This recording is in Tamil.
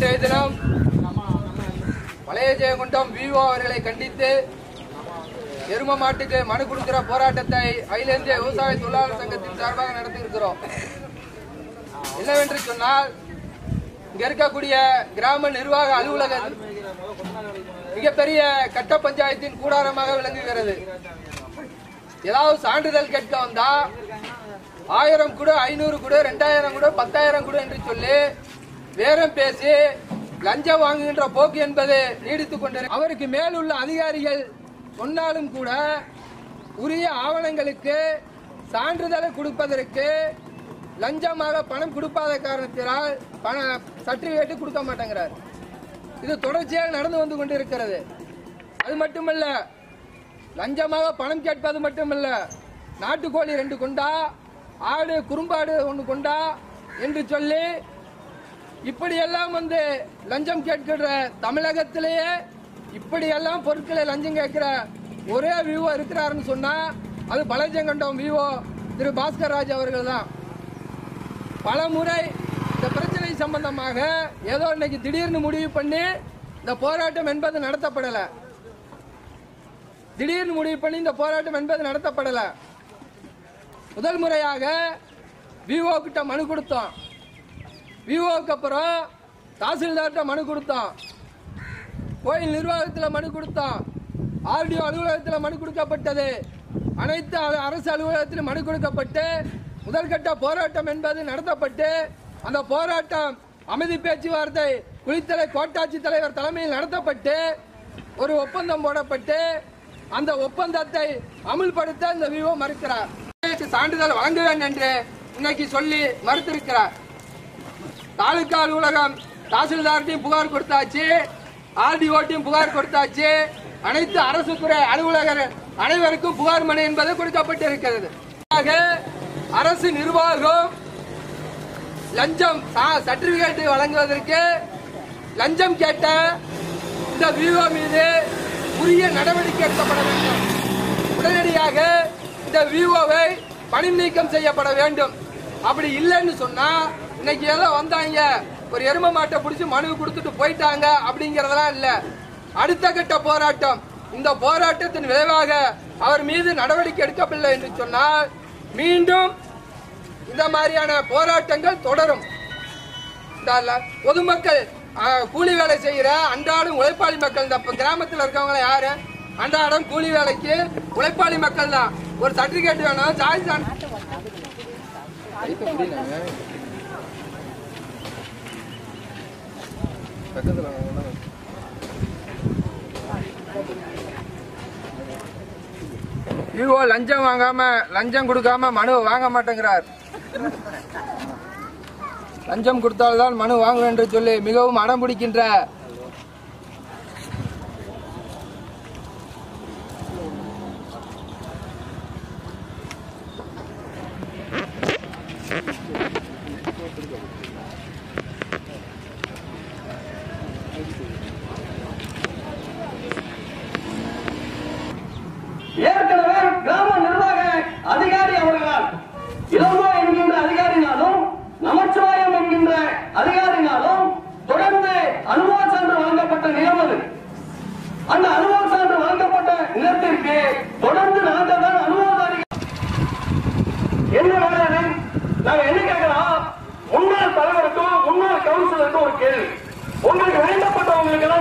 இன்றைய தினம் பழைய ஜெயங்கொண்டம் விஓ அவர்களை கண்டித்து எரும மாட்டுக்கு மனு கொடுக்கிற போராட்டத்தை அகில இந்திய விவசாய தொழிலாளர் சங்கத்தின் சார்பாக நடத்தியிருக்கிறோம். என்னவென்று சொன்னால், இங்க இருக்கக்கூடிய கிராம நிர்வாக அலுவலகம் மிகப்பெரிய கட்ட பஞ்சாயத்தின் கூடாரமாக விளங்குகிறது. ஏதாவது சான்றிதழ் கேட்க வந்தா 1000 கூட 500 கூட 2000 கூட 10,000 கூட என்று சொல்லி வேறம் பேசி லஞ்சம் வாங்குகின்ற போக்கு என்பது நீடித்துக் கொண்டிருக்கிறது. அவருக்கு மேலுள்ள அதிகாரிகள் சொன்னாலும் கூட உரிய ஆவணங்களுக்கு சான்றிதழை கொடுப்பதற்கு லஞ்சமாக பணம் கொடுக்காத காரணத்தினால் சர்டிபிகேட் கொடுக்க மாட்டேங்கிறார். இது தொடர்ச்சியாக நடந்து வந்து கொண்டிருக்கிறது. அது மட்டுமல்ல, லஞ்சமாக பணம் கேட்பது மட்டுமல்ல, நாட்டுக்கோழி 2 கொண்டா, ஆடு குறும்பாடு 1 கொண்டா என்று சொல்லி இப்படியெல்லாம் வந்து லஞ்சம் கேட்கிற தமிழகத்திலேயே இப்படியெல்லாம் பொருட்களை லஞ்சம் கேட்கிற ஒரே விஓ இருக்கிறாருன்னு சொன்னா அது பழையஜெயங்கொண்டம் விஓ திரு பாஸ்கர் ராஜ் அவர்கள் தான். பல முறை இந்த பிரச்சனை சம்பந்தமாக ஏதோ இன்னைக்கு திடீர்னு முடிவு பண்ணி இந்த போராட்டம் என்பது நடத்தப்படல. திடீர்னு முடிவு பண்ணி இந்த போராட்டம் என்பது நடத்தப்படல. முதல் முறையாக விஓ கிட்ட மனு கொடுத்தோம். விஓக்கு அப்புறம் தாசில்தார்கிட்ட மனு கொடுத்தோம். கோயில் நிர்வாகத்தில் மனு கொடுத்தோம். ஆர்டிஓ அலுவலகத்தில் மனு கொடுக்கப்பட்டது. அனைத்து அரசு அலுவலகத்திலும் மனு கொடுக்கப்பட்டு முதல்கட்ட போராட்டம் என்பது நடத்தப்பட்டு அந்த போராட்டம் அமைதி பேச்சுவார்த்தை குளித்தலை கோட்டாட்சி தலைவர் தலைமையில் நடத்தப்பட்டு ஒரு ஒப்பந்தம் போடப்பட்டு அந்த ஒப்பந்தத்தை அமுல்படுத்த இந்த விஓ மறுக்கிறார். சான்றிதழ் வழங்குவேன் என்று இன்னைக்கு சொல்லி மறுத்திருக்கிறார். தாலுகா அலுவலகம் தாசில்தார்டையும் புகார் கொடுத்தாச்சு, ஆர்டிஓட்டையும் புகார் கொடுத்தாச்சு, அனைத்து அரசு துறை அலுவலகர் அனைவருக்கும் புகார் மனு என்பது கொடுக்கப்பட்டிருக்கிறது. அரசு நிர்வாகம் லஞ்சம் சர்டிபிகேட் வழங்குவதற்கு லஞ்சம் கேட்ட இந்த விஓ மீது உரிய நடவடிக்கை எடுக்கப்பட வேண்டும். உடனடியாக இந்த விஓவை பணி நீக்கம் செய்யப்பட வேண்டும். அப்படி இல்லைன்னு சொன்னா இன்னைக்கு ஏதோ வந்தாங்க ஒரு எரும மாட்டை பிடிச்சி மனு கொடுத்துட்டு போயிட்டாங்க அப்படிங்கறதெல்லாம் இல்ல. அடுத்த கட்ட போராட்டம். இந்த போராட்டத்தின் விளைவாக அவர் மீது நடவடிக்கை எடுக்கவில்லை என்று சொன்னால் மீண்டும் இந்த மாதிரியான போராட்டங்கள் தொடரும். பொதுமக்கள் கூலி வேலை செய்யற அன்றாடம் உழைப்பாளி மக்கள், இந்த கிராமத்தில் இருக்கவங்க யாரு அன்றாடம் கூலி வேலைக்கு உழைப்பாளி மக்கள் தான். ஒரு சர்டிபிகேட் வேணும், சார்ஜ் விஓ லஞ்சம் வாங்காம லஞ்சம் கொடுக்காம மனு வாங்க மாட்டேங்கிறார். லஞ்சம் கொடுத்தால்தான் மனு வாங்குவேன் என்று சொல்லி மிகவும் அடம் பிடிக்கின்ற ஏற்கனவே கிராம நிர்வாக அதிகாரி அவர்களால் இளங்கோ என்கின்ற அதிகாரினாலும் நமச்சிவாயம் என்கின்ற அதிகாரினாலும் தொடர்ந்து அனுபவ சான்று வழங்கப்பட்ட நிலம் அது. அந்த அனுபவ சான்று வழங்கப்பட்ட நிலத்திற்கு தொடர்ந்து நாங்கள் தான் அனுபவதாரிகள். என்ன வேலை? நாங்க என்ன கேட்கிறோம்? முன்னாள் தலைவருக்கும் முன்னாள் கவுன்சிலருக்கும் ஒரு கேள்வி. உங்களுக்கு வேண்டப்பட்டவங்களுக்கு